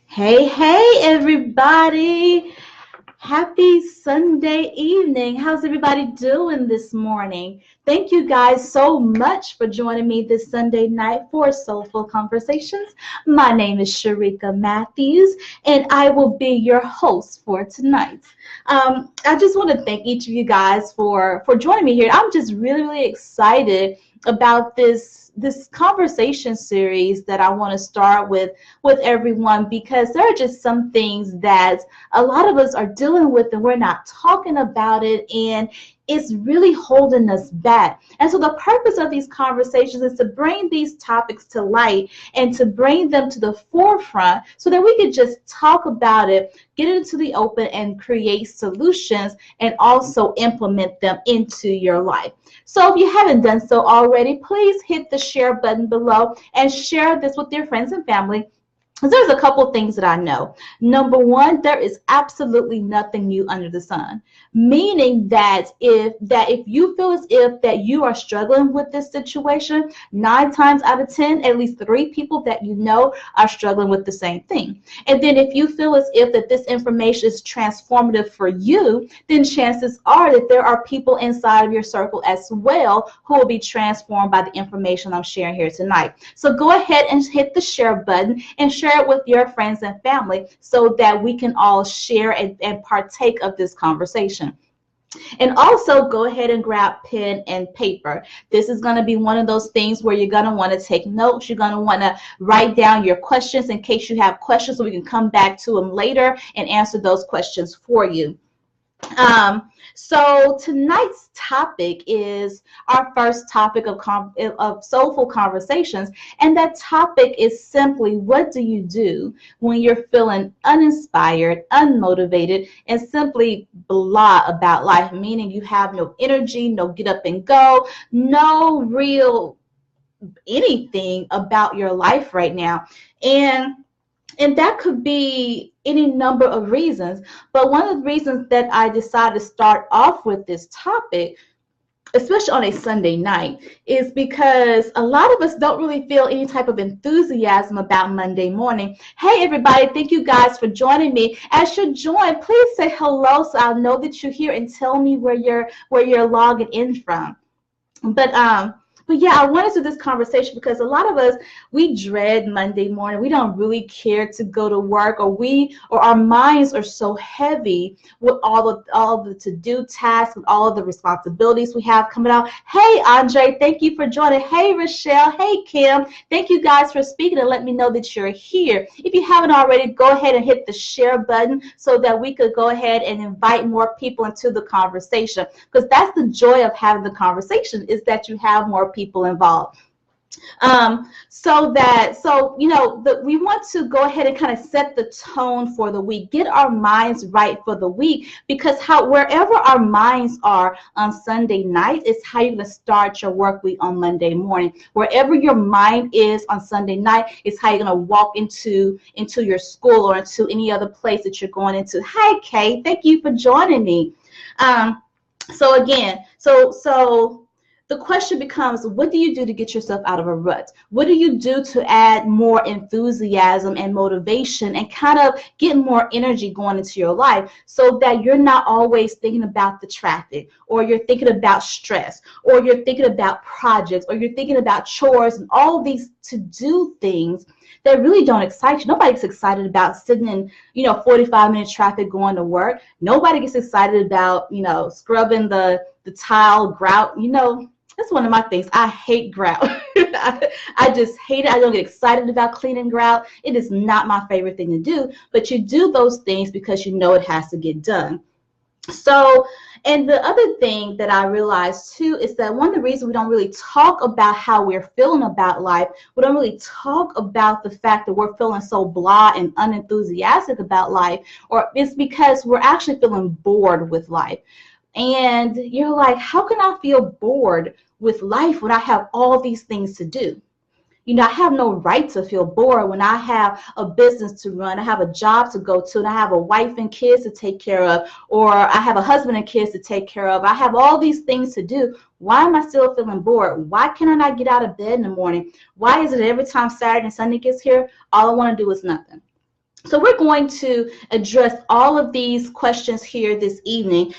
Hey, hey, everybody. Happy Sunday evening. How's everybody doing this morning? Thank you guys so much for joining me this Sunday night for Soulful Conversations. My name is Sharika Matthews, and I will be your host for tonight. I just want to thank each of you guys for joining me here. I'm just really excited about this conversation series that I want to start with everyone, because there are just some things that a lot of us are dealing with and we're not talking about it, and it's really holding us back. And so the purpose of these conversations is to bring these topics to light and to bring them to the forefront so that we can just talk about it, get it into the open, and create solutions and also implement them into your life. So if you haven't done so already, please hit the share button below and share this with your friends and family. There's a couple things that I know. Number one, there is absolutely nothing new under the sun. Meaning that if you feel as if that you are struggling with this situation, 9 times out of 10, at least 3 people that you know are struggling with the same thing. And then if you feel as if that this information is transformative for you, then chances are that there are people inside of your circle as well who will be transformed by the information I'm sharing here tonight. So go ahead and hit the share button and share it with your friends and family so that we can all share and partake of this conversation. And also go ahead and grab pen and paper. This is going to be one of those things where you're going to want to take notes. You're going to want to write down your questions in case you have questions, so we can come back to them later and answer those questions for you. So tonight's topic is our first topic of Soulful Conversations, and that topic is simply, what do you do when you're feeling uninspired, unmotivated, and simply blah about life, meaning you have no energy, no get up and go, no real anything about your life right now. And that could be any number of reasons. But one of the reasons that I decided to start off with this topic, especially on a Sunday night, is because a lot of us don't really feel any type of enthusiasm about Monday morning. Hey, everybody, thank you guys for joining me. As you join, please say hello so I'll know that you're here, and tell me where you're logging in from. But yeah, I wanted to do this conversation because a lot of us, we dread Monday morning. We don't really care to go to work, or our minds are so heavy with all of the to-do tasks, with all of the responsibilities we have coming out. Hey, Andre, thank you for joining. Hey, Rochelle. Hey, Kim. Thank you guys for speaking and let me know that you're here. If you haven't already, go ahead and hit the share button so that we could go ahead and invite more people into the conversation, because that's the joy of having the conversation, is that you have more people involved. We want to go ahead and kind of set the tone for the week, get our minds right for the week, because wherever our minds are on Sunday night is how you're going to start your work week on Monday morning. Wherever your mind is on Sunday night is how you're going to walk into your school or into any other place that you're going into. Hi, Kay, thank you for joining me. So the question becomes, what do you do to get yourself out of a rut? What do you do to add more enthusiasm and motivation and kind of get more energy going into your life, so that you're not always thinking about the traffic, or you're thinking about stress, or you're thinking about projects, or you're thinking about chores and all these to-do things that really don't excite you. Nobody gets excited about sitting in 45-minute traffic going to work. Nobody gets excited about scrubbing the tile, grout. That's one of my things. I hate grout. I just hate it. I don't get excited about cleaning grout. It is not my favorite thing to do, but you do those things because you know it has to get done. So, and the other thing that I realized too is that one of the reasons we don't really talk about how we're feeling about life, we don't really talk about the fact that we're feeling so blah and unenthusiastic about life, or it's because we're actually feeling bored with life. And you're like, how can I feel bored with life when I have all these things to do? I have no right to feel bored when I have a business to run, I have a job to go to, and I have a wife and kids to take care of, or I have a husband and kids to take care of. I have all these things to do. Why am I still feeling bored? Why can I not get out of bed in the morning? Why is it every time Saturday and Sunday gets here, all I want to do is nothing? So we're going to address all of these questions here this evening.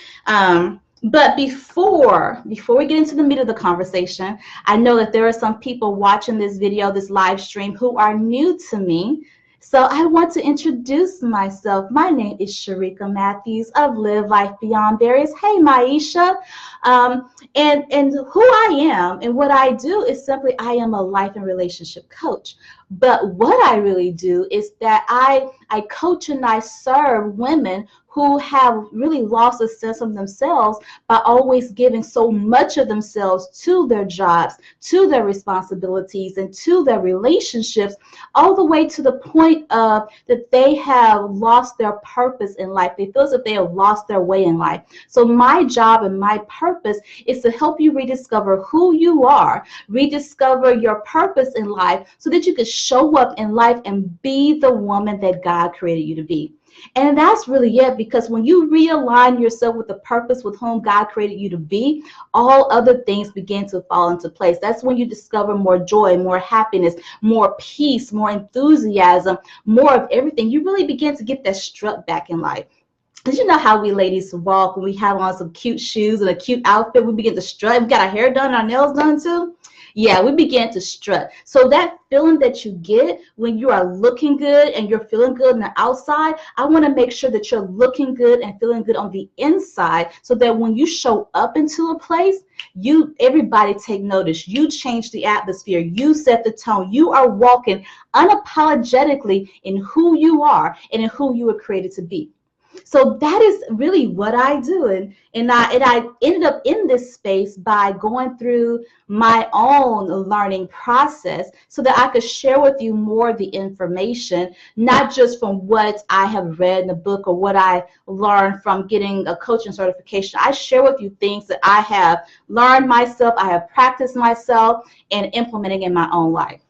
But before we get into the meat of the conversation, I know that there are some people watching this video, this live stream, who are new to me. So I want to introduce myself. My name is Sharika Matthews of Live Life Beyond Barriers. Hey, Maisha. And who I am and what I do is simply I am a life and relationship coach. But what I really do is that I coach and I serve women who have really lost a sense of themselves by always giving so much of themselves to their jobs, to their responsibilities, and to their relationships, all the way to the point of that they have lost their purpose in life. They feel as if they have lost their way in life. So my job and my purpose is to help you rediscover who you are, rediscover your purpose in life so that you can show up in life and be the woman that God created you to be. And that's really it, because when you realign yourself with the purpose with whom God created you to be, all other things begin to fall into place. That's when you discover more joy, more happiness, more peace, more enthusiasm, more of everything. You really begin to get that strut back in life. Did you know how we ladies walk when we have on some cute shoes and a cute outfit? We begin to strut. We got our hair done, our nails done too. Yeah, we began to strut. So that feeling that you get when you are looking good and you're feeling good on the outside, I want to make sure that you're looking good and feeling good on the inside so that when you show up into a place, everybody take notice. You change the atmosphere. You set the tone. You are walking unapologetically in who you are and in who you were created to be. So that is really what I do. And I ended up in this space by going through my own learning process so that I could share with you more of the information, not just from what I have read in the book or what I learned from getting a coaching certification. I share with you things that I have learned myself, I have practiced myself, and implementing in my own life.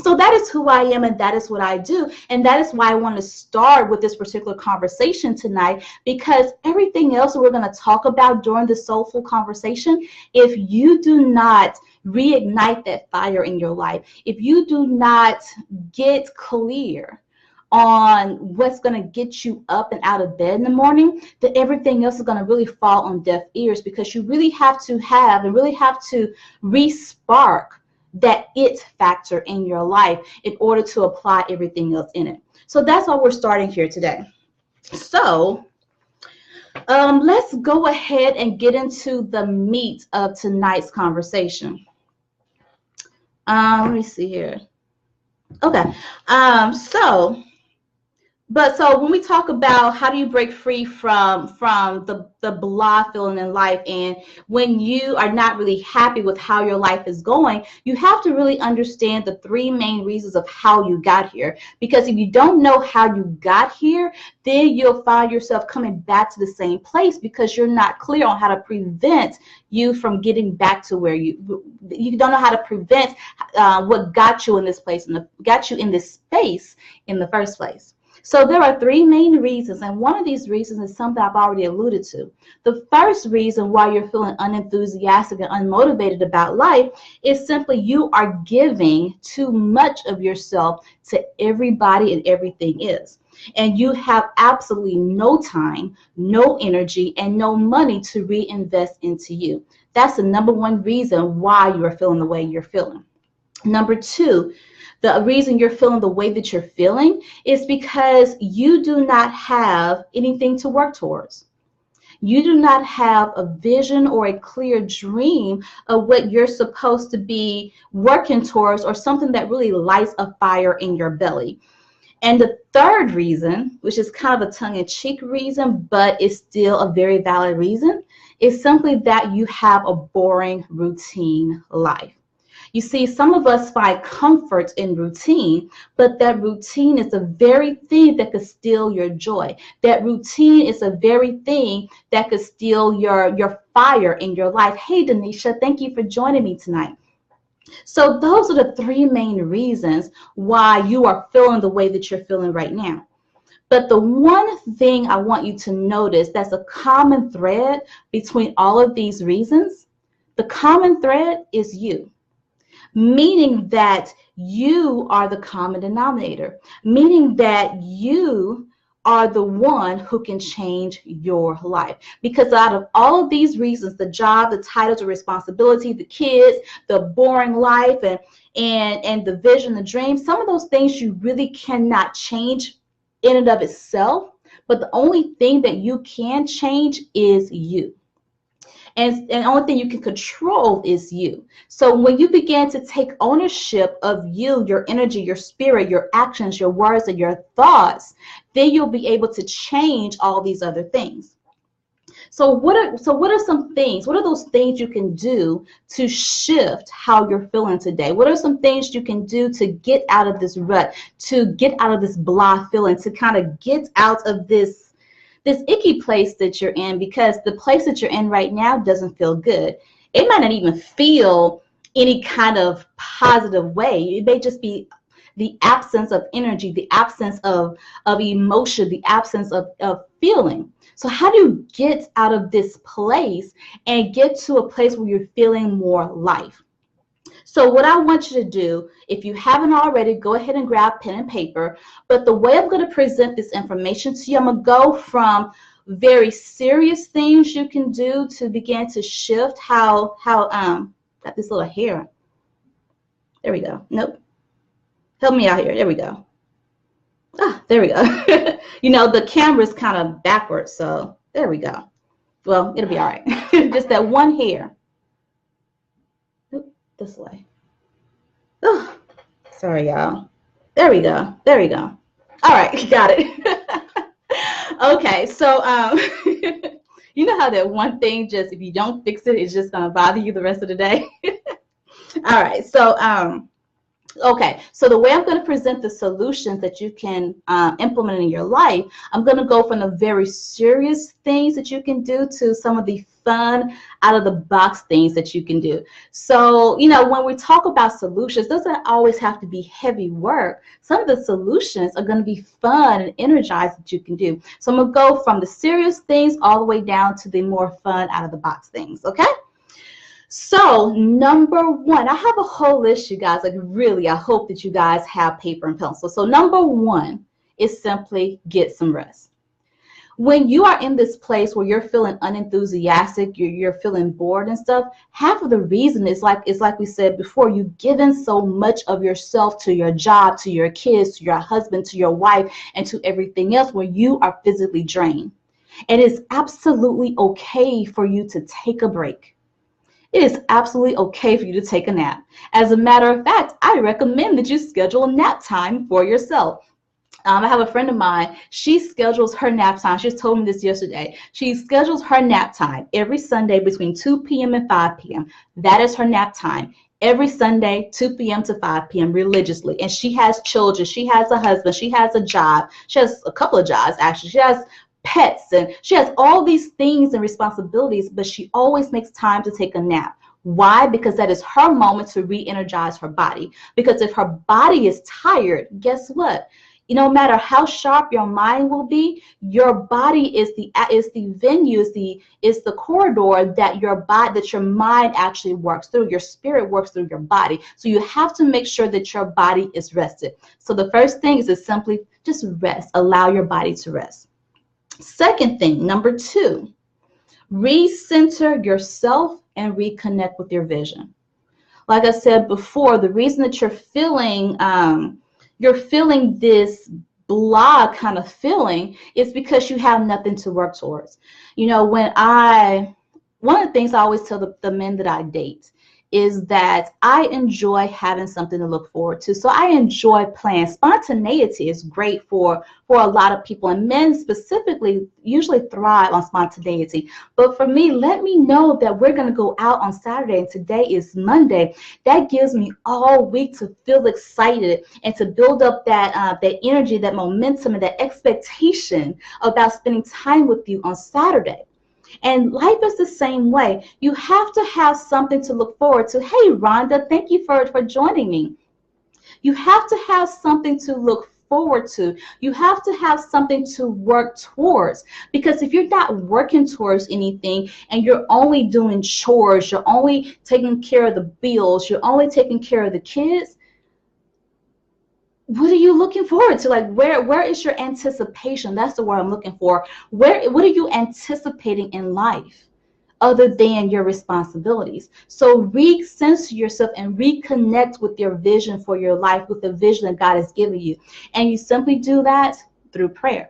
So that is who I am and that is what I do. And that is why I want to start with this particular conversation tonight, because everything else that we're going to talk about during the Soulful Conversation, if you do not reignite that fire in your life, if you do not get clear on what's going to get you up and out of bed in the morning, then everything else is going to really fall on deaf ears, because you really have to re-spark that it factor in your life in order to apply everything else in it. So that's why we're starting here today. So let's go ahead and get into the meat of tonight's conversation. Let me see here. Okay. So when we talk about how do you break free from the blah feeling in life, and when you are not really happy with how your life is going, you have to really understand the three main reasons of how you got here. Because if you don't know how you got here, then you'll find yourself coming back to the same place because you're not clear on how to prevent you from getting back to where you don't know how to prevent what got you in this place and got you in this space in the first place. So there are three main reasons, and one of these reasons is something I've already alluded to. The first reason why you're feeling unenthusiastic and unmotivated about life is simply you are giving too much of yourself to everybody and everything else. And you have absolutely no time, no energy, and no money to reinvest into you. That's the number one reason why you are feeling the way you're feeling. Number two, the reason you're feeling the way that you're feeling is because you do not have anything to work towards. You do not have a vision or a clear dream of what you're supposed to be working towards, or something that really lights a fire in your belly. And the third reason, which is kind of a tongue-in-cheek reason, but is still a very valid reason, is simply that you have a boring routine life. You see, some of us find comfort in routine, but that routine is the very thing that could steal your joy. That routine is the very thing that could steal your fire in your life. Hey, Denisha, thank you for joining me tonight. So those are the three main reasons why you are feeling the way that you're feeling right now. But the one thing I want you to notice that's a common thread between all of these reasons, the common thread is you. Meaning that you are the common denominator, meaning that you are the one who can change your life. Because out of all of these reasons, the job, the titles, the responsibility, the kids, the boring life, and the vision, the dream, some of those things you really cannot change in and of itself. But the only thing that you can change is you. And the only thing you can control is you. So when you begin to take ownership of you, your energy, your spirit, your actions, your words, and your thoughts, then you'll be able to change all these other things. So what are some things? What are those things you can do to shift how you're feeling today? What are some things you can do to get out of this rut, to get out of this blah feeling, to kind of get out of this icky place that you're in? Because the place that you're in right now doesn't feel good. It might not even feel any kind of positive way. It may just be the absence of energy, the absence of emotion, the absence of feeling. So how do you get out of this place and get to a place where you're feeling more life? So what I want you to do, if you haven't already, go ahead and grab pen and paper. But the way I'm going to present this information to you, I'm going to go from very serious things you can do to begin to shift how got this little hair. There we go. Nope. Help me out here. There we go. Ah, there we go. You know, the camera's kind of backwards, so there we go. Well, it'll be all right. Just that one hair. Oop, this way. Oh, sorry, y'all. There we go. There we go. All right, got it. Okay, so you know how that one thing, just if you don't fix it, it's just gonna bother you the rest of the day. All right, so okay, so the way I'm going to present the solutions that you can implement in your life, I'm going to go from the very serious things that you can do to some of the fun, out of the box things that you can do. So, you know, when we talk about solutions, it doesn't always have to be heavy work. Some of the solutions are going to be fun and energized that you can do. So I'm going to go from the serious things all the way down to the more fun, out of the box things, okay? So number one, I have a whole list, you guys. Like really, I hope that you guys have paper and pencil. So number one is simply get some rest. When you are in this place where you're feeling unenthusiastic, you're feeling bored and stuff, half of the reason is like we said before, you've given so much of yourself to your job, to your kids, to your husband, to your wife, and to everything else where you are physically drained. And it's absolutely okay for you to take a break. It is absolutely okay for you to take a nap. As a matter of fact, I recommend that you schedule a nap time for yourself. I have a friend of mine, she schedules her nap time. She just told me this yesterday. She schedules her nap time every Sunday between 2 p.m. and 5 p.m. That is her nap time. Every Sunday, 2 p.m. to 5 p.m. religiously. And she has children. She has a husband. She has a job. She has a couple of jobs, actually. She has pets, and she has all these things and responsibilities, but she always makes time to take a nap. Why? Because that is her moment to re-energize her body. Because if her body is tired, guess what? No matter how sharp your mind will be, your body is the venue, is the corridor that your mind actually works through. Your spirit works through your body. So you have to make sure that your body is rested. So the first thing is to simply just rest. Allow your body to rest. Second thing, number two, recenter yourself and reconnect with your vision. Like I said before, the reason that you're feeling this blah kind of feeling is because you have nothing to work towards. You know, one of the things I always tell the men that I date is that I enjoy having something to look forward to. So I enjoy plans. Spontaneity is great for a lot of people, and men specifically usually thrive on spontaneity. But for me, let me know that we're going to go out on Saturday and today is Monday. That gives me all week to feel excited and to build up that energy, that momentum, and that expectation about spending time with you on Saturday. And life is the same way. You have to have something to look forward to. Hey, Rhonda, thank you for joining me. You have to have something to look forward to. You have to have something to work towards. Because if you're not working towards anything and you're only doing chores, you're only taking care of the bills, you're only taking care of the kids, what are you looking forward to? Like, where is your anticipation? That's the word I'm looking for. What are you anticipating in life other than your responsibilities? So recenter yourself and reconnect with your vision for your life, with the vision that God has given you. And you simply do that through prayer.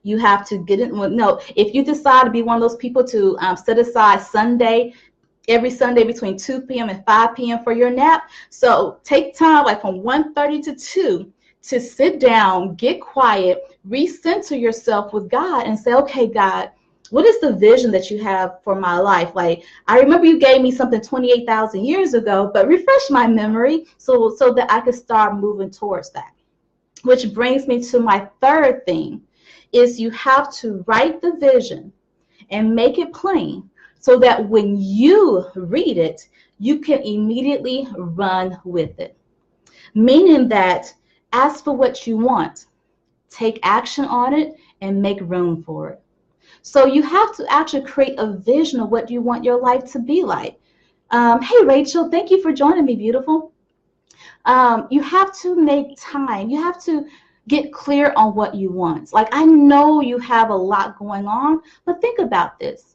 You have to get it. Well, no, if you decide to be one of those people to set aside every Sunday between 2 p.m. and 5 p.m. for your nap. So take time like from 1:30 to 2 to sit down, get quiet, recenter yourself with God and say, okay, God, what is the vision that you have for my life? Like, I remember you gave me something 28,000 years ago, but refresh my memory so that I could start moving towards that. Which brings me to my third thing is you have to write the vision and make it plain so that when you read it, you can immediately run with it. Meaning that ask for what you want, take action on it, and make room for it. So you have to actually create a vision of what you want your life to be like. Hey, Rachel, thank you for joining me, beautiful. You have to make time. You have to get clear on what you want. Like, I know you have a lot going on, but think about this.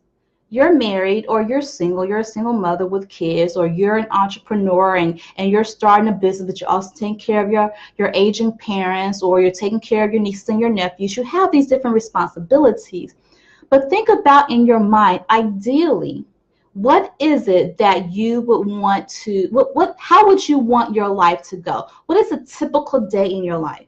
You're married or you're a single mother with kids, or you're an entrepreneur and you're starting a business, but you're also taking care of your aging parents, or you're taking care of your nieces and your nephews. You have these different responsibilities. But think about in your mind, ideally, what is it that you would want to, how would you want your life to go? What is a typical day in your life?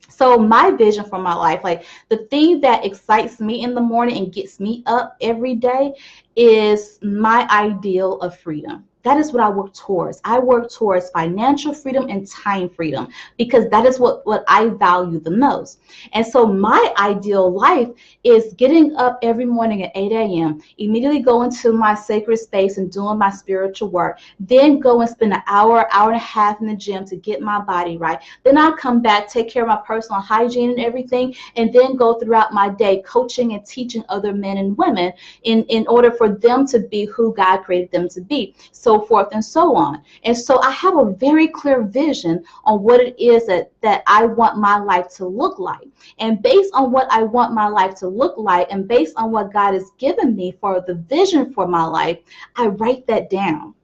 So my vision for my life, like the thing that excites me in the morning and gets me up every day, is my ideal of freedom. That is what I work towards. I work towards financial freedom and time freedom because that is what I value the most. And so my ideal life is getting up every morning at 8 a.m., immediately going to my sacred space and doing my spiritual work, then go and spend an hour and a half in the gym to get my body right. Then I'll come back, take care of my personal hygiene and everything, and then go throughout my day coaching and teaching other men and women in order for them to be who God created them to be. So forth and so on. And so I have a very clear vision on what it is that I want my life to look like. And based on what I want my life to look like, and based on what God has given me for the vision for my life, I write that down.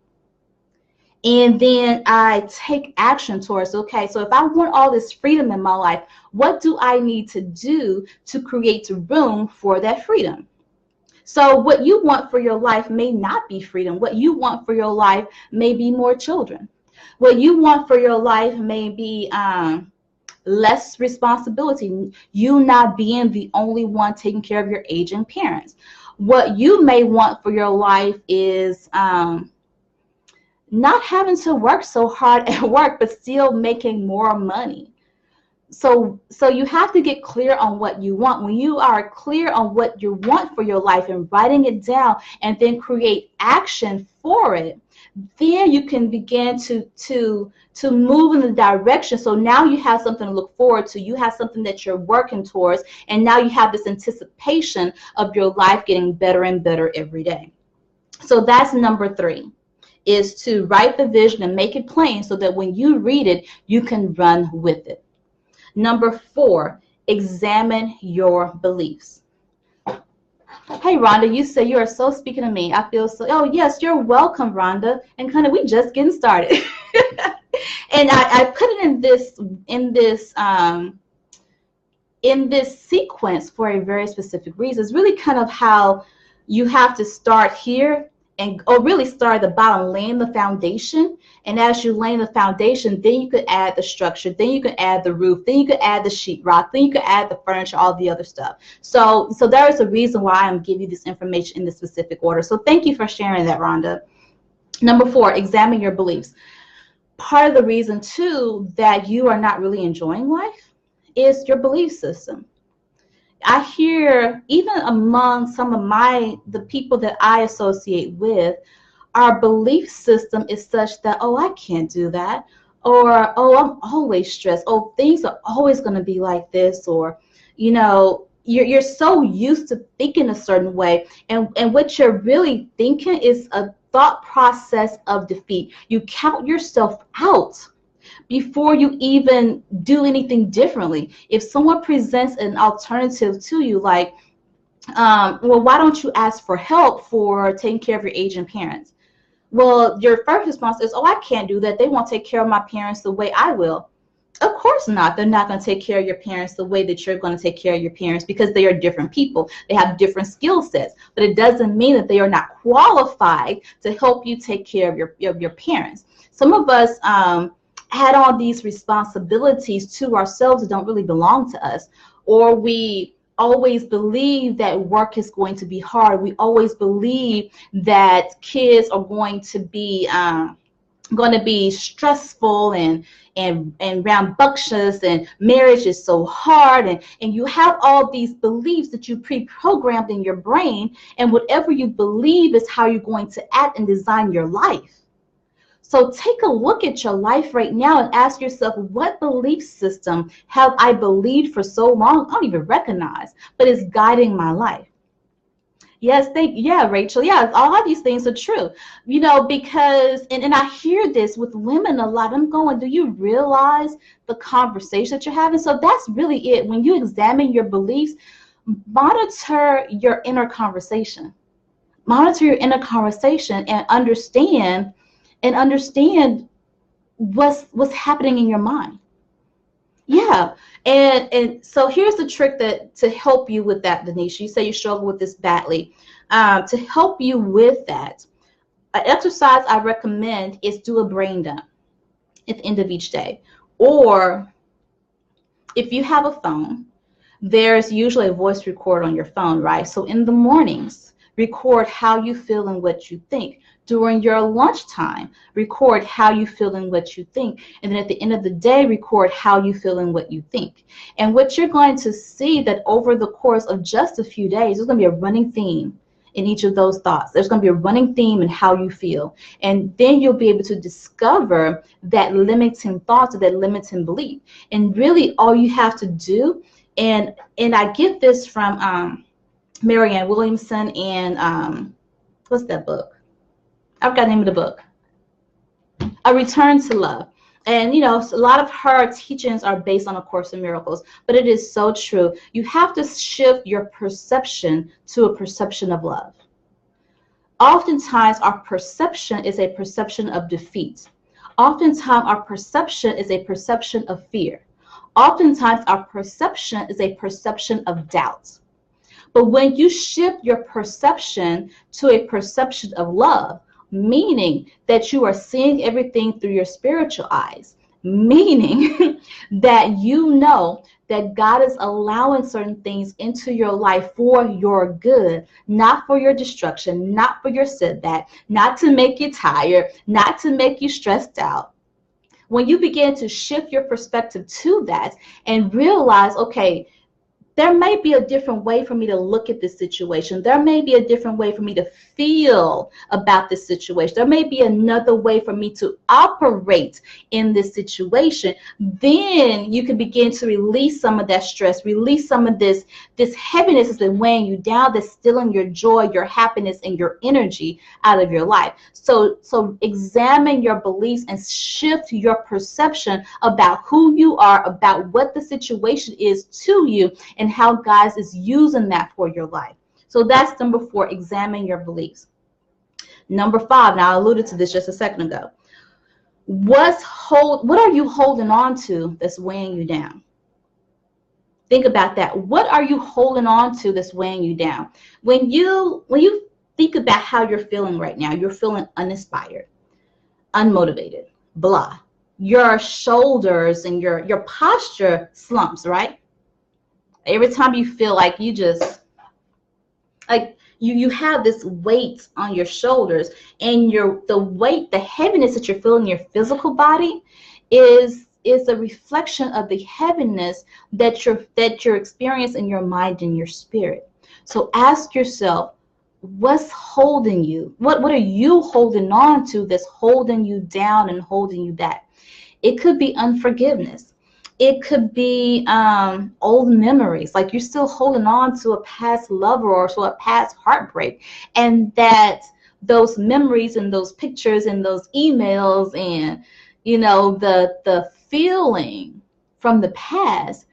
And then I take action towards, okay, so if I want all this freedom in my life, what do I need to do to create room for that freedom? So what you want for your life may not be freedom. What you want for your life may be more children. What you want for your life may be less responsibility, you not being the only one taking care of your aging parents. What you may want for your life is not having to work so hard at work, but still making more money. So you have to get clear on what you want. When you are clear on what you want for your life and writing it down and then create action for it, then you can begin to move in the direction. So now you have something to look forward to. You have something that you're working towards, and now you have this anticipation of your life getting better and better every day. So that's number 3, is to write the vision and make it plain so that when you read it, you can run with it. Number 4, examine your beliefs. Hey, Rhonda, you say you are so speaking to me. I feel so, oh, yes, you're welcome, Rhonda. And kind of, we just getting started. And I put it in this sequence for a very specific reason. It's really kind of how you have to start here or really start at the bottom, laying the foundation. And as you lay the foundation, then you could add the structure, then you could add the roof, then you could add the sheetrock, then you could add the furniture, all the other stuff. So there is a reason why I'm giving you this information in this specific order. So thank you for sharing that, Rhonda. Number 4, examine your beliefs. Part of the reason, too, that you are not really enjoying life is your belief system. I hear, even among some of the people that I associate with, our belief system is such that, oh, I can't do that, or, oh, I'm always stressed, oh, things are always going to be like this, or, you know, you're so used to thinking a certain way, and what you're really thinking is a thought process of defeat. You count yourself out before you even do anything differently. If someone presents an alternative to you, like, well, why don't you ask for help for taking care of your aging parents? Well, your first response is, oh, I can't do that. They won't take care of my parents the way I will. Of course not. They're not going to take care of your parents the way that you're going to take care of your parents, because they are different people. They have different skill sets, but it doesn't mean that they are not qualified to help you take care of your parents. Some of us had all these responsibilities to ourselves that don't really belong to us, or we always believe that work is going to be hard. We always believe that kids are going to be stressful and rambunctious, and marriage is so hard, and you have all these beliefs that you pre-programmed in your brain, and whatever you believe is how you're going to act and design your life. So take a look at your life right now and ask yourself, what belief system have I believed for so long I don't even recognize, but it's guiding my life? Yes, yeah, Rachel. Yeah, all of these things are true. Because, and I hear this with women a lot. I'm going, do you realize the conversation that you're having? So that's really it. When you examine your beliefs, monitor your inner conversation. Monitor your inner conversation and understand what's happening in your mind. Yeah. And so here's the trick to help you with that, Denisha. You say you struggle with this badly. To help you with that, an exercise I recommend is do a brain dump at the end of each day. Or if you have a phone, there's usually a voice record on your phone, right? So in the mornings, record how you feel and what you think. During your lunchtime, record how you feel and what you think. And then at the end of the day, record how you feel and what you think. And what you're going to see that over the course of just a few days, there's going to be a running theme in each of those thoughts. There's going to be a running theme in how you feel. And then you'll be able to discover that limiting thoughts or that limiting belief. And really all you have to do, and I get this from Marianne Williamson and what's that book? I've got the name of the book. A Return to Love. And, a lot of her teachings are based on A Course in Miracles, but it is so true. You have to shift your perception to a perception of love. Oftentimes, our perception is a perception of defeat. Oftentimes, our perception is a perception of fear. Oftentimes, our perception is a perception of doubt. But when you shift your perception to a perception of love, meaning that you are seeing everything through your spiritual eyes, meaning that you know that God is allowing certain things into your life for your good, not for your destruction, not for your setback, not to make you tired, not to make you stressed out. When you begin to shift your perspective to that and realize, okay, there may be a different way for me to look at this situation. There may be a different way for me to feel about this situation. There may be another way for me to operate in this situation. Then you can begin to release some of that stress, release some of this heaviness that's been weighing you down, that's stealing your joy, your happiness, and your energy out of your life. So examine your beliefs and shift your perception about who you are, about what the situation is to you, and how God is using that for your life. So that's number 4, examine your beliefs. Number 5, now I alluded to this just a second ago. What are you holding on to that's weighing you down? Think about that. What are you holding on to that's weighing you down? When you think about how you're feeling right now, you're feeling uninspired, unmotivated, blah. Your shoulders and your posture slumps, right? Every time you feel like you just, like you have this weight on your shoulders, and the weight, the heaviness that you're feeling in your physical body is a reflection of the heaviness that you're experiencing in your mind and your spirit. So ask yourself, what's holding you? What are you holding on to that's holding you down and holding you back? It could be unforgiveness. It could be old memories, like you're still holding on to a past lover or to a past heartbreak, and that those memories and those pictures and those emails and the feeling from the past,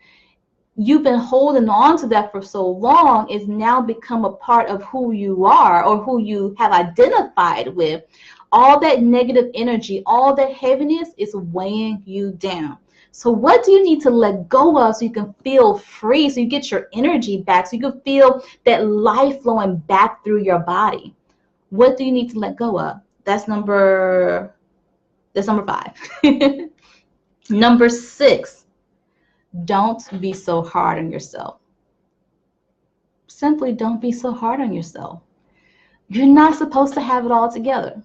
you've been holding on to that for so long, it's now become a part of who you are or who you have identified with. All that negative energy, all that heaviness is weighing you down. So what do you need to let go of so you can feel free, so you get your energy back, so you can feel that life flowing back through your body? What do you need to let go of? That's number 5. Number 6, don't be so hard on yourself. Simply don't be so hard on yourself. You're not supposed to have it all together.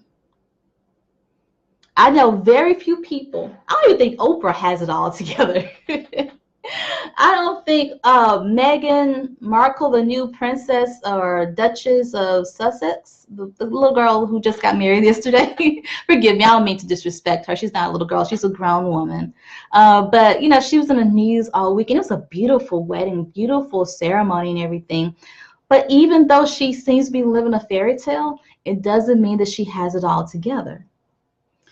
I know very few people, I don't even think Oprah has it all together. I don't think Meghan Markle, the new princess or Duchess of Sussex, the little girl who just got married yesterday. Forgive me, I don't mean to disrespect her. She's not a little girl. She's a grown woman. But, she was in the news all week, and it was a beautiful wedding, beautiful ceremony and everything. But even though she seems to be living a fairy tale, it doesn't mean that she has it all together.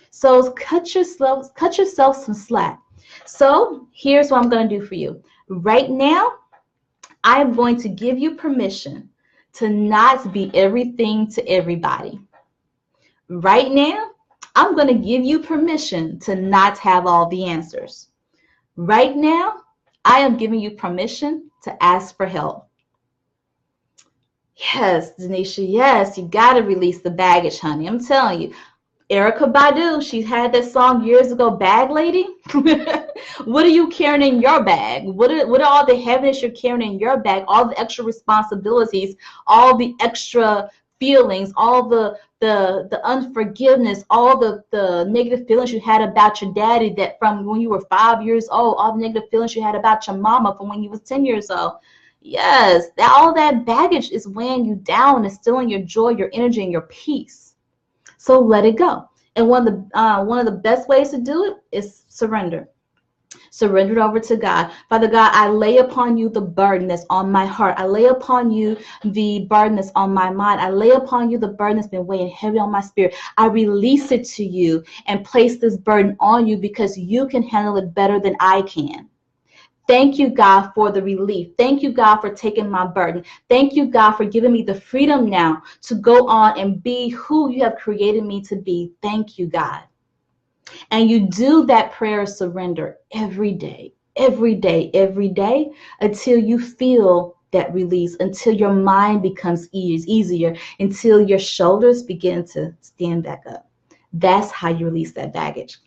So cut yourself some slack. So here's what I'm going to do for you. Right now, I am going to give you permission to not be everything to everybody. Right now, I'm going to give you permission to not have all the answers. Right now, I am giving you permission to ask for help. Yes, Denisha, yes, you got to release the baggage, honey. I'm telling you. Erykah Badu, she had that song years ago, Bag Lady. What are you carrying in your bag? What are all the heaviness you're carrying in your bag? All the extra responsibilities, all the extra feelings, all the unforgiveness, all the negative feelings you had about your daddy that from when you were 5 years old, all the negative feelings you had about your mama from when you was 10 years old. Yes, all that baggage is weighing you down and stealing your joy, your energy, and your peace. So let it go. And one of the best ways to do it is surrender. Surrender it over to God. Father God, I lay upon you the burden that's on my heart. I lay upon you the burden that's on my mind. I lay upon you the burden that's been weighing heavy on my spirit. I release it to you and place this burden on you because you can handle it better than I can. Thank you, God, for the relief. Thank you, God, for taking my burden. Thank you, God, for giving me the freedom now to go on and be who you have created me to be. Thank you, God. And you do that prayer of surrender every day, every day, every day until you feel that release, until your mind becomes easier, until your shoulders begin to stand back up. That's how you release that baggage.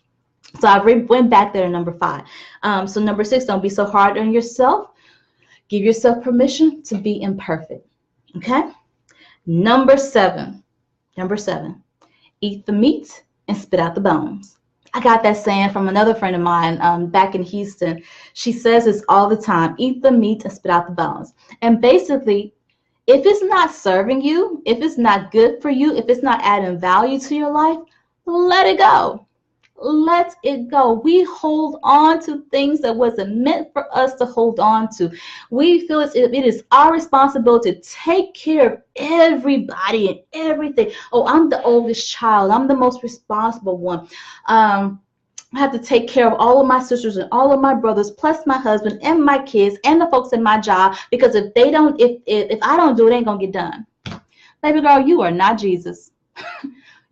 So I went back there to number 5. So number 6, don't be so hard on yourself. Give yourself permission to be imperfect. Okay? Number 7, eat the meat and spit out the bones. I got that saying from another friend of mine back in Houston. She says this all the time, eat the meat and spit out the bones. And basically, if it's not serving you, if it's not good for you, if it's not adding value to your life, let it go. Let it go. We hold on to things that wasn't meant for us to hold on to. We feel as if it is our responsibility to take care of everybody and everything. Oh, I'm the oldest child. I'm the most responsible one. I have to take care of all of my sisters and all of my brothers, plus my husband and my kids and the folks in my job. Because if I don't do it, it ain't gonna get done. Baby girl, you are not Jesus.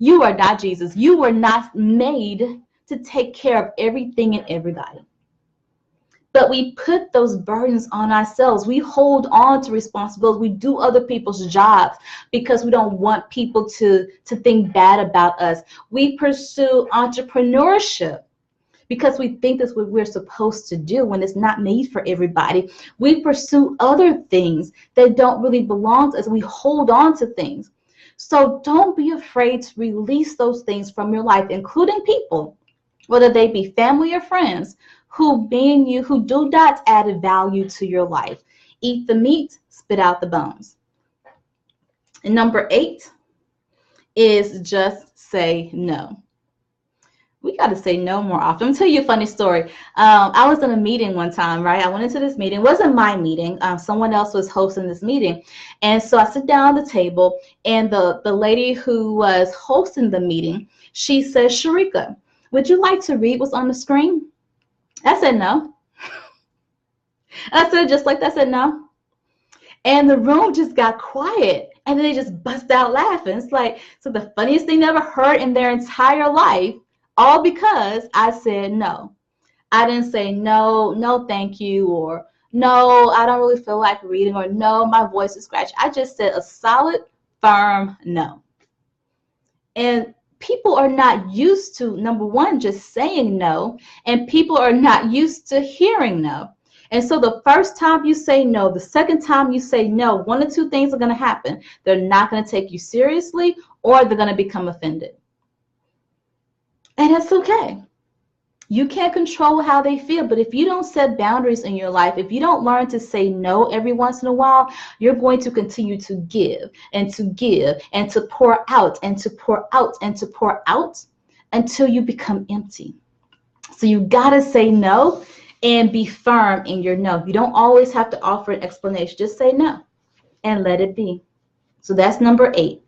You are not Jesus. You were not made to take care of everything and everybody. But we put those burdens on ourselves. We hold on to responsibilities. We do other people's jobs because we don't want people to think bad about us. We pursue entrepreneurship because we think that's what we're supposed to do when it's not made for everybody. We pursue other things that don't really belong to us. We hold on to things. So don't be afraid to release those things from your life, including people, whether they be family or friends, who do not add value to your life. Eat the meat, spit out the bones. And number 8 is just say no. We got to say no more often. I'm going to tell you a funny story. I was in a meeting one time, right? I went into this meeting. It wasn't my meeting. Someone else was hosting this meeting. And so I sit down at the table, and the lady who was hosting the meeting, she says, Sharika, would you like to read what's on the screen? I said no. I said just like that. I said no. And the room just got quiet. And then they just bust out laughing. It's like, so the funniest thing they ever heard in their entire life, all because I said no. I didn't say no, no, thank you, or no, I don't really feel like reading, or no, my voice is scratchy. I just said a solid, firm no. And people are not used to, number one, just saying no, and people are not used to hearing no. And so the first time you say no, the second time you say no, one of two things are going to happen. They're not going to take you seriously, or they're going to become offended. And it's okay. You can't control how they feel, but if you don't set boundaries in your life, if you don't learn to say no every once in a while, you're going to continue to give and to give and to pour out and to pour out and to pour out until you become empty. So you got to say no and be firm in your no. You don't always have to offer an explanation. Just say no and let it be. So that's number 8.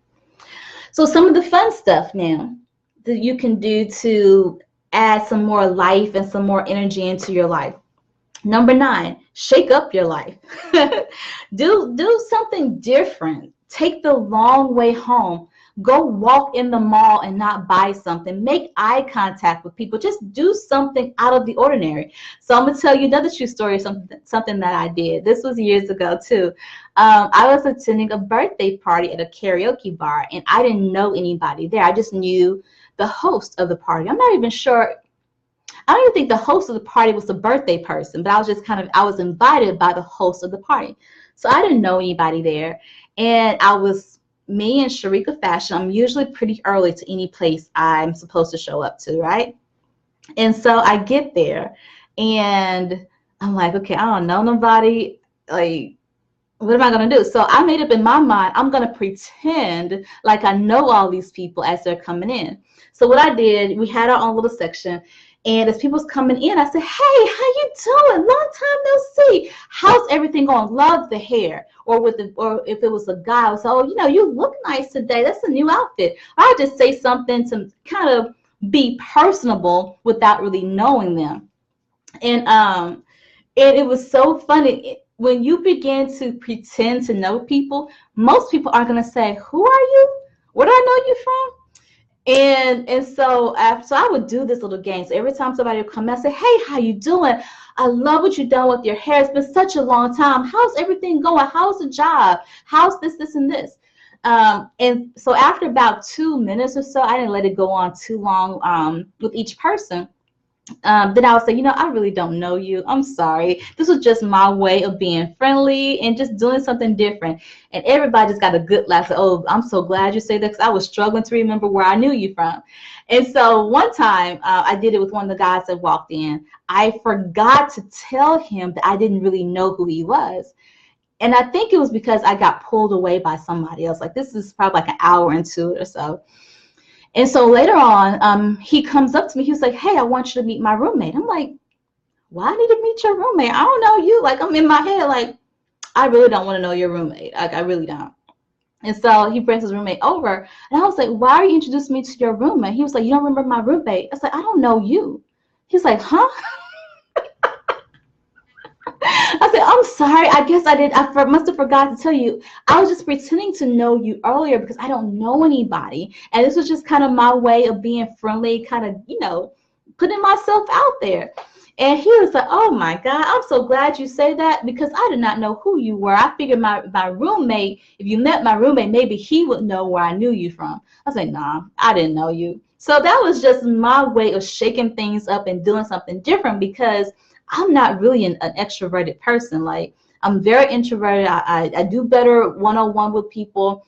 So some of the fun stuff now that you can do to add some more life and some more energy into your life. Number 9, shake up your life. do something different. Take the long way home. Go walk in the mall and not buy something. Make eye contact with people. Just do something out of the ordinary. So I'm going to tell you another true story of something that I did. This was years ago too. I was attending a birthday party at a karaoke bar, and I didn't know anybody there. I just knew the host of the party. I'm not even sure. I don't even think the host of the party was the birthday person, but I was invited by the host of the party. So I didn't know anybody there. And me and Sharika Fashion, I'm usually pretty early to any place I'm supposed to show up to, right? And so I get there and I'm like, okay, I don't know nobody. Like, what am I going to do? So I made up in my mind, I'm going to pretend like I know all these people as they're coming in. So what I did, we had our own little section. And as people's coming in, I said, hey, how you doing? Long time no see. How's everything going? Love the hair. Or if it was a guy, I would say, oh, you look nice today. That's a new outfit. Or I just say something to kind of be personable without really knowing them. And it was so funny. When you begin to pretend to know people, most people are going to say, who are you? Where do I know you from? And so I would do this little game. So every time somebody would come in, I say, hey, how you doing? I love what you've done with your hair. It's been such a long time. How's everything going? How's the job? How's this, and this? And so after about 2 minutes or so, I didn't let it go on too long with each person. Then I would say, I really don't know you. I'm sorry. This was just my way of being friendly and just doing something different. And everybody just got a good laugh. Like, oh, I'm so glad you say that, because I was struggling to remember where I knew you from. And so one time I did it with one of the guys that walked in. I forgot to tell him that I didn't really know who he was. And I think it was because I got pulled away by somebody else. Like, this is probably like an hour into it or so. And so later on, he comes up to me. He was like, hey, I want you to meet my roommate. I'm like, why I need to meet your roommate? I don't know you. Like, I'm in my head, like, I really don't want to know your roommate. Like, I really don't. And so he brings his roommate over. And I was like, why are you introducing me to your roommate? He was like, you don't remember my roommate? I was like, I don't know you. He's like, huh? I said, I'm sorry. I guess I must have forgot to tell you. I was just pretending to know you earlier because I don't know anybody. And this was just kind of my way of being friendly, kind of, putting myself out there. And he was like, oh, my God, I'm so glad you say that, because I did not know who you were. I figured my roommate, if you met my roommate, maybe he would know where I knew you from. I was like, nah, I didn't know you. So that was just my way of shaking things up and doing something different, because I'm not really an extroverted person. Like, I'm very introverted. I do better one-on-one with people.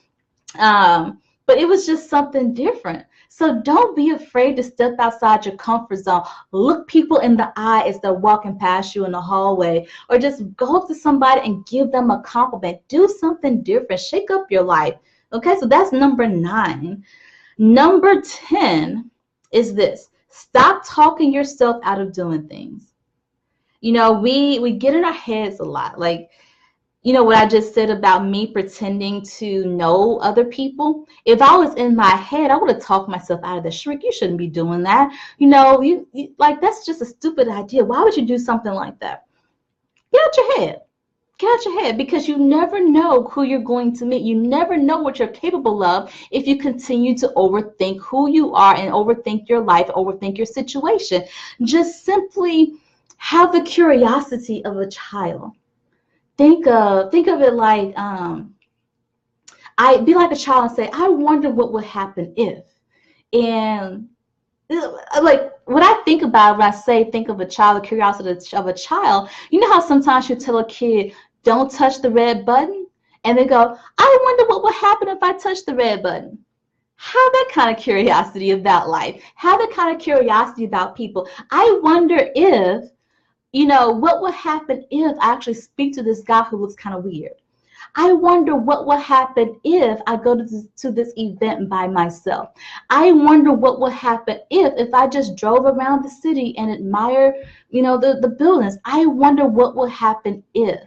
But it was just something different. So don't be afraid to step outside your comfort zone. Look people in the eye as they're walking past you in the hallway, or just go up to somebody and give them a compliment. Do something different. Shake up your life. Okay, so that's number 9. Number 10 is this. Stop talking yourself out of doing things. We get in our heads a lot. Like, you know what I just said about me pretending to know other people? If I was in my head, I would have talked myself out of the shrink. You shouldn't be doing that. You know, you like, that's just a stupid idea. Why would you do something like that? Get out your head. Get out your head, because you never know who you're going to meet. You never know what you're capable of if you continue to overthink who you are and overthink your life, overthink your situation. Just simply have the curiosity of a child. Think of it like, I be like a child and say, I wonder what would happen if. And like, when I think about it, when I say think of a child, the curiosity of a child, you know how sometimes you tell a kid, don't touch the red button, and they go, I wonder what would happen if I touch the red button. Have that kind of curiosity about life. Have that kind of curiosity about people. I wonder if, you know, what would happen if I actually speak to this guy who looks kind of weird. I wonder what would happen if I go to this event by myself. I wonder what would happen if I just drove around the city and admire, you know, the buildings. I wonder what would happen if.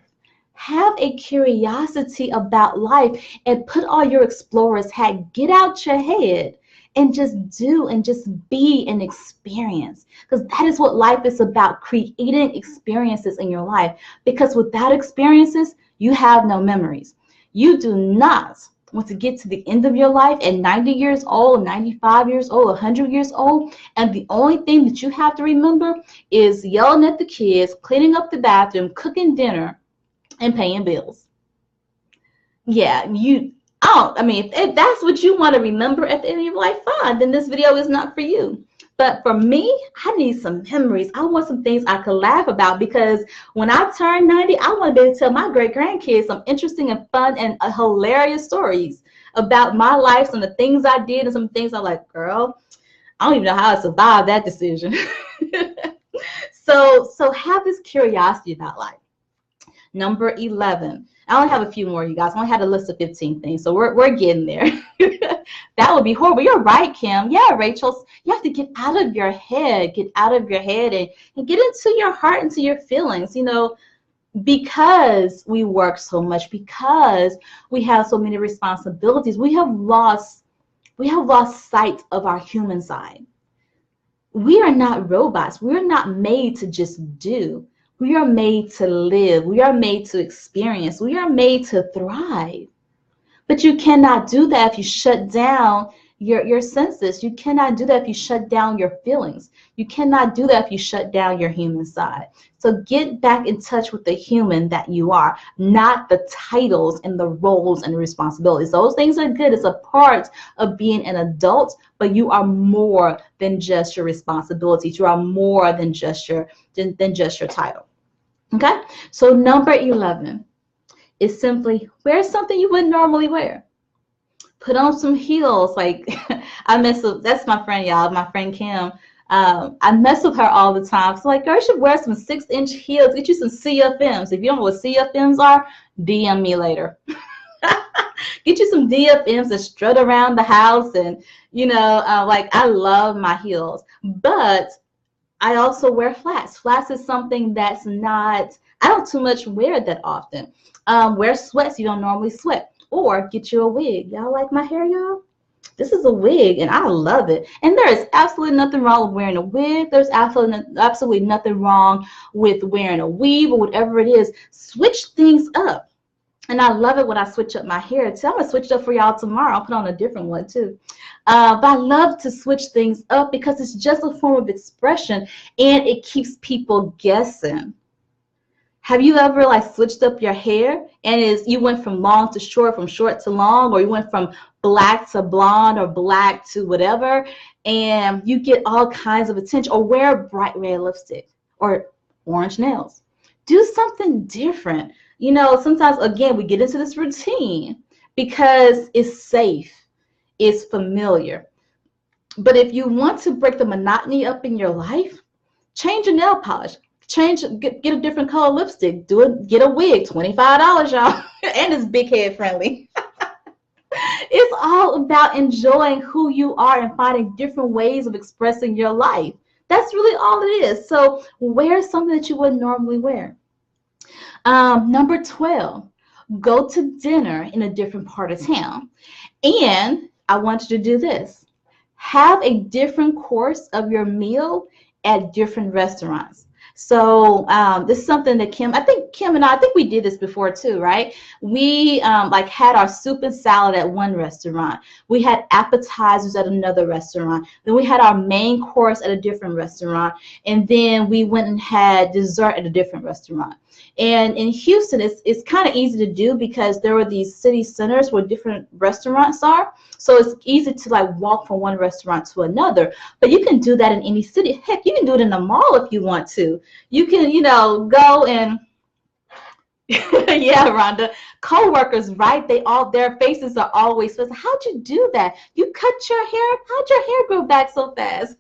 Have a curiosity about life and put all your explorer's hat. Get out your head and just do and just be and experience, because that is what life is about, creating experiences in your life. Because without experiences, you have no memories. You do not want to get to the end of your life at 90 years old, 95 years old, 100 years old, and the only thing that you have to remember is yelling at the kids, cleaning up the bathroom, cooking dinner, and paying bills. Yeah, I mean, if that's what you want to remember at the end of your life, fine, then this video is not for you. But for me, I need some memories. I want some things I could laugh about, because when I turn 90, I want to be able to tell my great-grandkids some interesting and fun and hilarious stories about my life, some of the things I did and some things I'm like, girl, I don't even know how I survived that decision. So have this curiosity about life. Number 11. I only have a few more, you guys. I only had a list of 15 things, so we're getting there. That would be horrible. You're right, Kim. Yeah, Rachel. You have to get out of your head. Get out of your head and get into your heart, into your feelings. You know, because we work so much, because we have so many responsibilities, we have lost sight of our human side. We are not robots. We're not made to just do. We are made to live. We are made to experience. We are made to thrive. But you cannot do that if you shut down your senses. You cannot do that if you shut down your feelings. You cannot do that if you shut down your human side. So get back in touch with the human that you are, not the titles and the roles and responsibilities. Those things are good. It's a part of being an adult, but you are more than just your responsibilities. You are more than just your title. Okay? So number 11 is simply wear something you wouldn't normally wear. Put on some heels. Like, that's my friend, y'all, my friend Kim. I mess with her all the time. So like, girl, you should wear some 6-inch heels. Get you some CFMs. If you don't know what CFMs are, DM me later. Get you some DFMs and strut around the house. And, you know, like, I love my heels. But I also wear flats. Flats is something that's not, I don't too much wear that often. Wear sweats you don't normally sweat. Or get you a wig. Y'all like my hair, y'all? This is a wig, and I love it. And there is absolutely nothing wrong with wearing a wig. There's absolutely nothing wrong with wearing a weave or whatever it is. Switch things up. And I love it when I switch up my hair too. I'm going to switch it up for y'all tomorrow. I'll put on a different one too. But I love to switch things up because it's just a form of expression, and it keeps people guessing. Have you ever like switched up your hair and you went from long to short, from short to long, or you went from black to blonde or black to whatever, and you get all kinds of attention? Or wear bright red lipstick or orange nails. Do something different. You know, sometimes, again, we get into this routine because it's safe, it's familiar. But if you want to break the monotony up in your life, change your nail polish. Get a different color lipstick. Get a wig, $25, y'all. And it's big head friendly. It's all about enjoying who you are and finding different ways of expressing your life. That's really all it is. So wear something that you wouldn't normally wear. Number 12, go to dinner in a different part of town. And I want you to do this. Have a different course of your meal at different restaurants. So this is something that Kim and I think we did this before too, right? We like had our soup and salad at one restaurant. We had appetizers at another restaurant. Then we had our main course at a different restaurant. And then we went and had dessert at a different restaurant. And in Houston, it's kind of easy to do because there are these city centers where different restaurants are. So it's easy to like walk from one restaurant to another. But you can do that in any city. Heck, you can do it in the mall if you want to. You can, go and yeah, Rhonda, co-workers, right? Their faces are always, how'd you do that? You cut your hair? How'd your hair grow back so fast?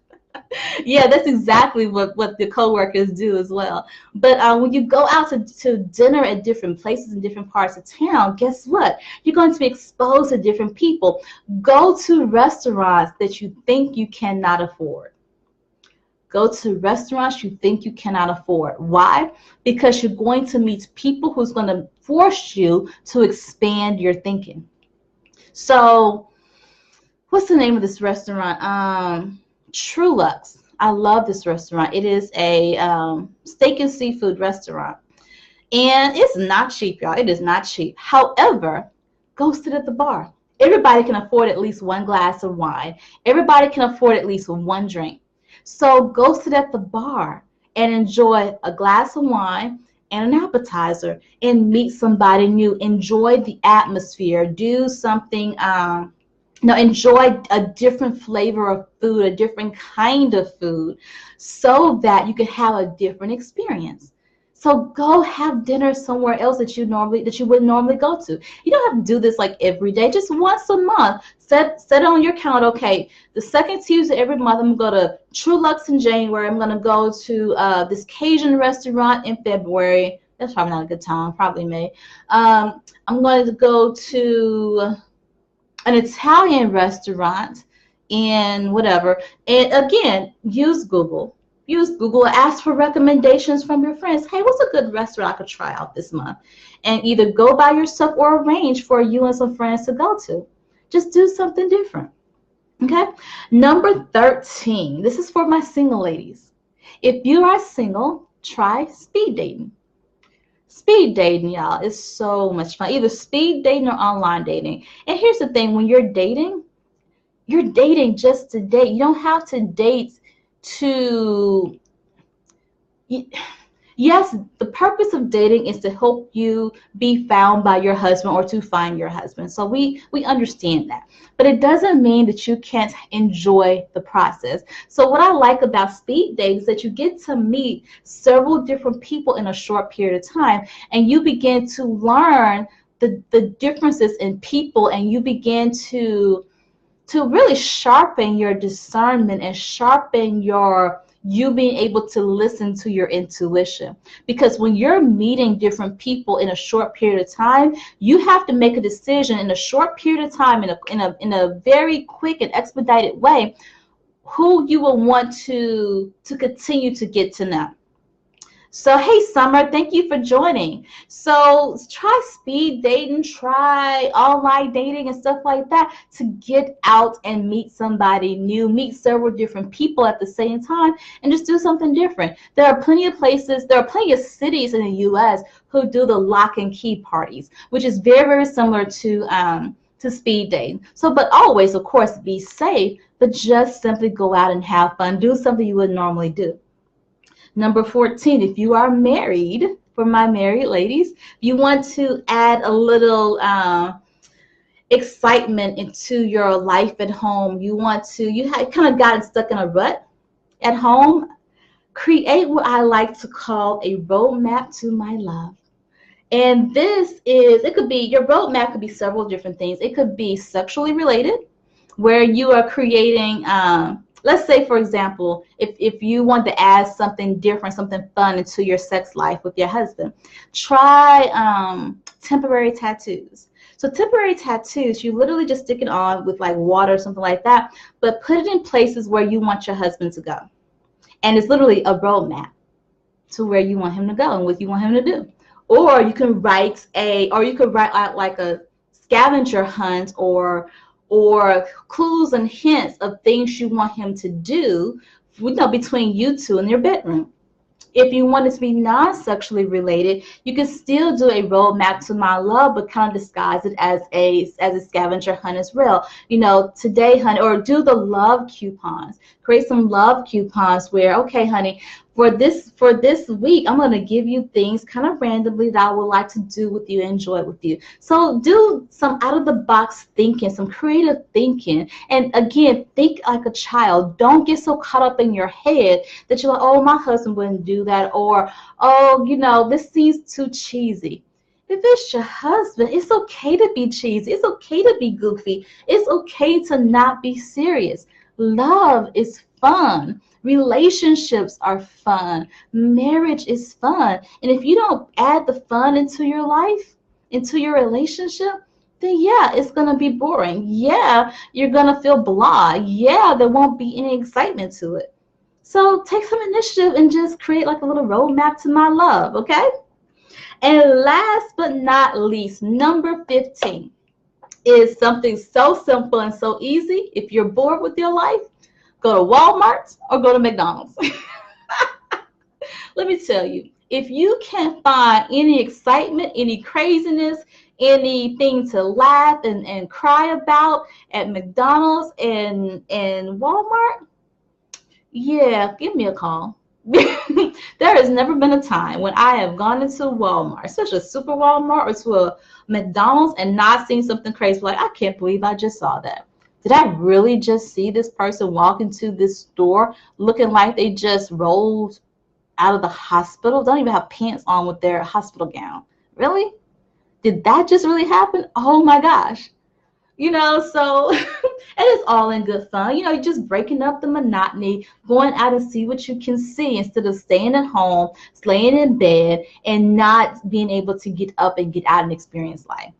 Yeah, that's exactly what the coworkers do as well. But when you go out to dinner at different places in different parts of town, guess what? You're going to be exposed to different people. Go to restaurants that you think you cannot afford. Go to restaurants you think you cannot afford. Why? Because you're going to meet people who's going to force you to expand your thinking. So, what's the name of this restaurant? True Lux. I love this restaurant. It is a steak and seafood restaurant. And it's not cheap, y'all. It is not cheap. However, go sit at the bar. Everybody can afford at least one glass of wine. Everybody can afford at least one drink. So go sit at the bar and enjoy a glass of wine and an appetizer and meet somebody new. Enjoy the atmosphere. Do something enjoy a different flavor of food, a different kind of food, so that you can have a different experience. So go have dinner somewhere else that you wouldn't normally go to. You don't have to do this like every day, just once a month. Set on your calendar, okay, the second Tuesday every month, I'm going to go to True Lux in January. I'm going to go to this Cajun restaurant in February. That's probably not a good time, probably May. I'm going to go to an Italian restaurant in whatever. And again, use Google. Ask for recommendations from your friends. Hey, what's a good restaurant I could try out this month? And either go by yourself or arrange for you and some friends to go to. Just do something different. Okay? Number 13. This is for my single ladies. If you are single, try speed dating. Speed dating, y'all, is so much fun. Either speed dating or online dating. And here's the thing. When you're dating just to date. You don't have to date to... Yes, the purpose of dating is to help you be found by your husband or to find your husband. So we understand that. But it doesn't mean that you can't enjoy the process. So what I like about speed dating is that you get to meet several different people in a short period of time, and you begin to learn the differences in people, and you begin to really sharpen your discernment and sharpen you being able to listen to your intuition. Because when you're meeting different people in a short period of time, you have to make a decision in a short period of time, in a very quick and expedited way, who you will want to continue to get to know. So, hey, Summer, thank you for joining. So try speed dating, try online dating and stuff like that to get out and meet somebody new, meet several different people at the same time, and just do something different. There are plenty of places, there are plenty of cities in the U.S. who do the lock and key parties, which is very, very similar to speed dating. So, but always, of course, be safe, but just simply go out and have fun. Do something you wouldn't normally do. Number 14, if you are married, for my married ladies, you want to add a little excitement into your life at home. You have kind of gotten stuck in a rut at home. Create what I like to call a roadmap to my love. And your roadmap could be several different things. It could be sexually related, where you are creating, let's say, for example, if you want to add something different, something fun into your sex life with your husband, try temporary tattoos. So temporary tattoos, you literally just stick it on with like water or something like that, but put it in places where you want your husband to go. And it's literally a roadmap to where you want him to go and what you want him to do. Or you can write out like a scavenger hunt or clues and hints of things you want him to do, between you two in your bedroom. If you want it to be non-sexually related, you can still do a roadmap to my love, but kind of disguise it as a scavenger hunt as well. Today, honey, or do the love coupons. Create some love coupons where, okay, honey, for this week, I'm gonna give you things kind of randomly that I would like to do with you, enjoy with you. So do some out of the box thinking, some creative thinking, and again, think like a child. Don't get so caught up in your head that you're like, oh, my husband wouldn't do that, or oh, this seems too cheesy. If it's your husband, it's okay to be cheesy. It's okay to be goofy. It's okay to not be serious. Love is fun. Relationships are fun. Marriage is fun. And if you don't add the fun into your life, into your relationship, then yeah, it's going to be boring. Yeah, you're going to feel blah. Yeah, there won't be any excitement to it. So take some initiative and just create like a little roadmap to my love, okay? And last but not least, number 15 is something so simple and so easy. If you're bored with your life, go to Walmart or go to McDonald's. Let me tell you, if you can't find any excitement, any craziness, anything to laugh and cry about at McDonald's and Walmart, yeah, give me a call. There has never been a time when I have gone into Walmart, especially a super Walmart or to a McDonald's, and not seen something crazy like, I can't believe I just saw that. Did I really just see this person walk into this store looking like they just rolled out of the hospital? Don't even have pants on with their hospital gown. Really? Did that just really happen? Oh my gosh. So and it's all in good fun. Just breaking up the monotony, going out and see what you can see instead of staying at home, staying in bed, and not being able to get up and get out and experience life.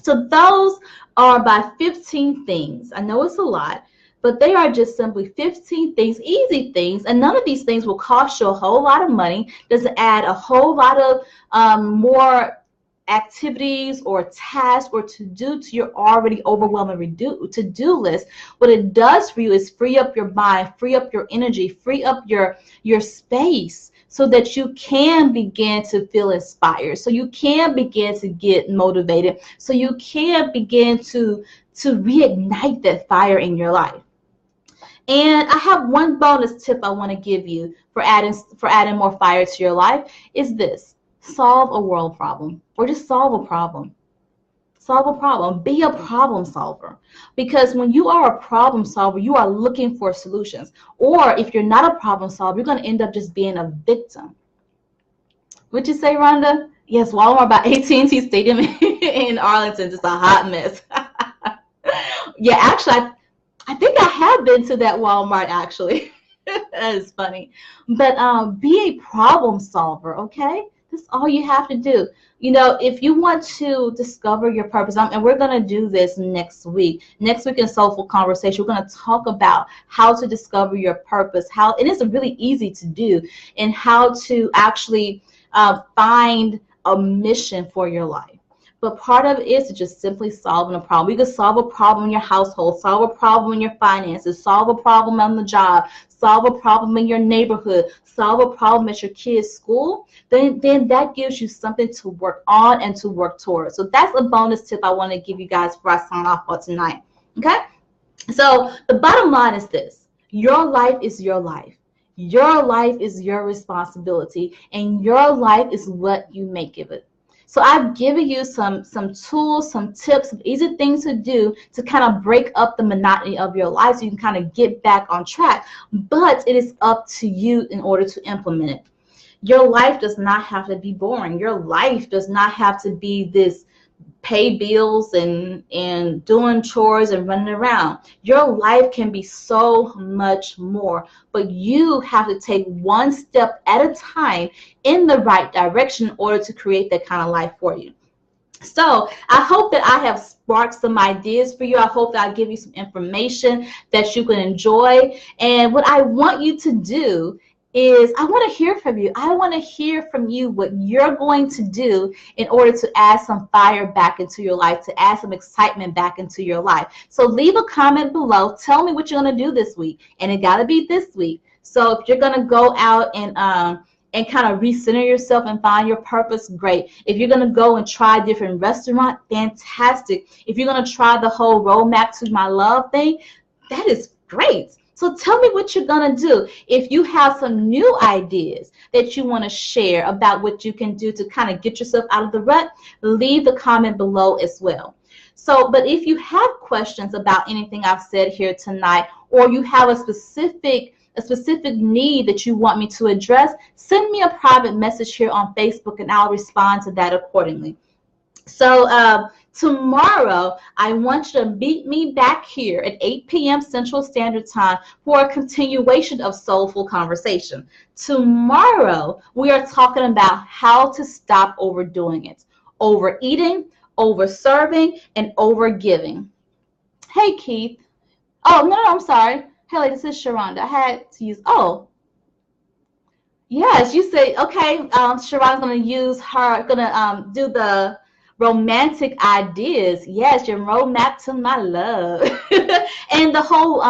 So those are by 15 things. I know it's a lot, but they are just simply 15 things, easy things, and none of these things will cost you a whole lot of money. Doesn't add a whole lot of more activities or tasks or to do to your already overwhelming to-do list. What it does for you is free up your mind, free up your energy, free up your space, so that you can begin to feel inspired, so you can begin to get motivated, so you can begin to reignite that fire in your life. And I have one bonus tip I want to give you for adding more fire to your life is this: solve a world problem, or just solve a problem. Solve a problem. Be a problem solver. Because when you are a problem solver, you are looking for solutions. Or if you're not a problem solver, you're going to end up just being a victim. What'd you say, Rhonda? Yes, Walmart by AT&T Stadium in Arlington, just a hot mess. Yeah, actually, I think I have been to that Walmart, actually. That is funny. But be a problem solver, okay? That's all you have to do. If you want to discover your purpose, and we're going to do this next week. Next week in Soulful Conversation, we're going to talk about how to discover your purpose, and it's really easy to do, and how to actually find a mission for your life. But part of it is just simply solving a problem. You can solve a problem in your household, solve a problem in your finances, solve a problem on the job, solve a problem in your neighborhood, solve a problem at your kids' school. Then that gives you something to work on and to work towards. So that's a bonus tip I want to give you guys before I sign off for tonight. Okay? So the bottom line is this: your life is your life. Your life is your responsibility, and your life is what you make of it. So I've given you some tools, some tips, some easy things to do to kind of break up the monotony of your life so you can kind of get back on track. But it is up to you in order to implement it. Your life does not have to be boring. Your life does not have to be this pay bills and doing chores and running around. Your life can be so much more, but you have to take one step at a time in the right direction in order to create that kind of life for you. So I hope that I have sparked some ideas for you. I hope that I give you some information that you can enjoy. And what I want you to do is I want to hear from you. I want to hear from you what you're going to do in order to add some fire back into your life, to add some excitement back into your life. So leave a comment below. Tell me what you're going to do this week. And it got to be this week. So if you're going to go out and kind of recenter yourself and find your purpose, great. If you're going to go and try a different restaurant, fantastic. If you're going to try the whole roadmap to my love thing, that is great. So tell me what you're going to do. If you have some new ideas that you want to share about what you can do to kind of get yourself out of the rut, leave the comment below as well. So, but if you have questions about anything I've said here tonight, or you have a specific need that you want me to address, send me a private message here on Facebook and I'll respond to that accordingly. So tomorrow, I want you to meet me back here at 8 p.m. Central Standard Time for a continuation of Soulful Conversation. Tomorrow, we are talking about how to stop overdoing it. Overeating, over-serving, and over-giving. Hey, Keith. Oh, no, I'm sorry. Hey, this is Sharonda. I had to use, yes, you say, okay, Sharonda's going to do the romantic ideas. Yes, your roadmap to my love. And the whole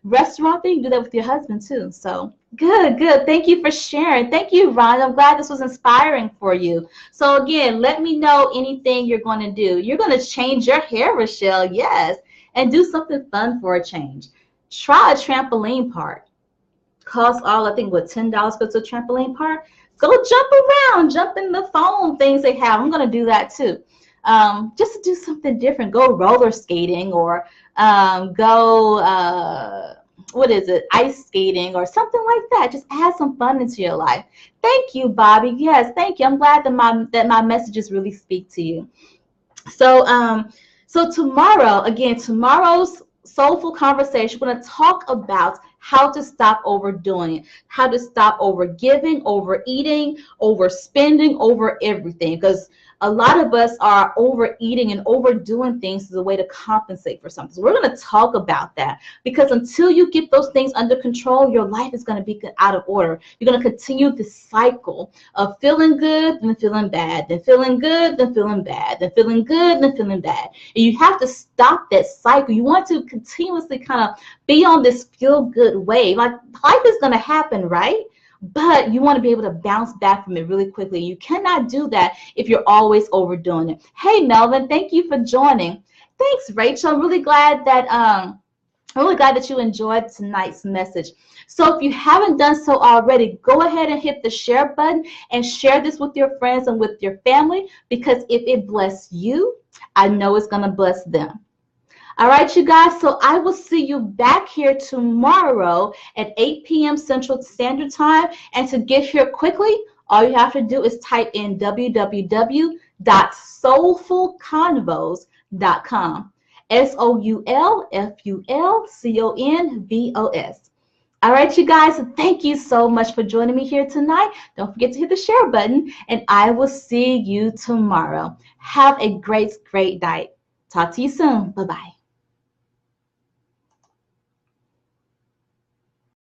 restaurant thing, you do that with your husband too. So good. Thank you for sharing. Thank you, Ron. I'm glad this was inspiring for you. So again, let me know anything you're going to do. You're going to change your hair, Rochelle. Yes. And do something fun for a change. Try a trampoline park. Costs all, I think, $10 for a trampoline park. Go jump around, jump in the foam things they have. I'm going to do that too. Just to do something different. Go roller skating or ice skating or something like that. Just add some fun into your life. Thank you, Bobby. Yes, thank you. I'm glad that my messages really speak to you. So, so tomorrow's Soulful Conversation, we're going to talk about how to stop overdoing it, how to stop overgiving, overeating, overspending, over everything. Because a lot of us are overeating and overdoing things as a way to compensate for something. So we're going to talk about that, because until you get those things under control, your life is going to be out of order. You're going to continue this cycle of feeling good, then feeling bad, then feeling good, then feeling bad, then feeling good, then feeling bad. And you have to stop that cycle. You want to continuously kind of be on this feel-good wave. Like, life is going to happen, right? But you want to be able to bounce back from it really quickly. You cannot do that if you're always overdoing it. Hey, Melvin, thank you for joining. Thanks, Rachel. I'm really glad that you enjoyed tonight's message. So if you haven't done so already, go ahead and hit the share button and share this with your friends and with your family, because if it bless you, I know it's going to bless them. All right, you guys, so I will see you back here tomorrow at 8 p.m. Central Standard Time. And to get here quickly, all you have to do is type in www.soulfulconvos.com. SOULFULCONVOS. All right, you guys, thank you so much for joining me here tonight. Don't forget to hit the share button, and I will see you tomorrow. Have a great night. Talk to you soon. Bye-bye.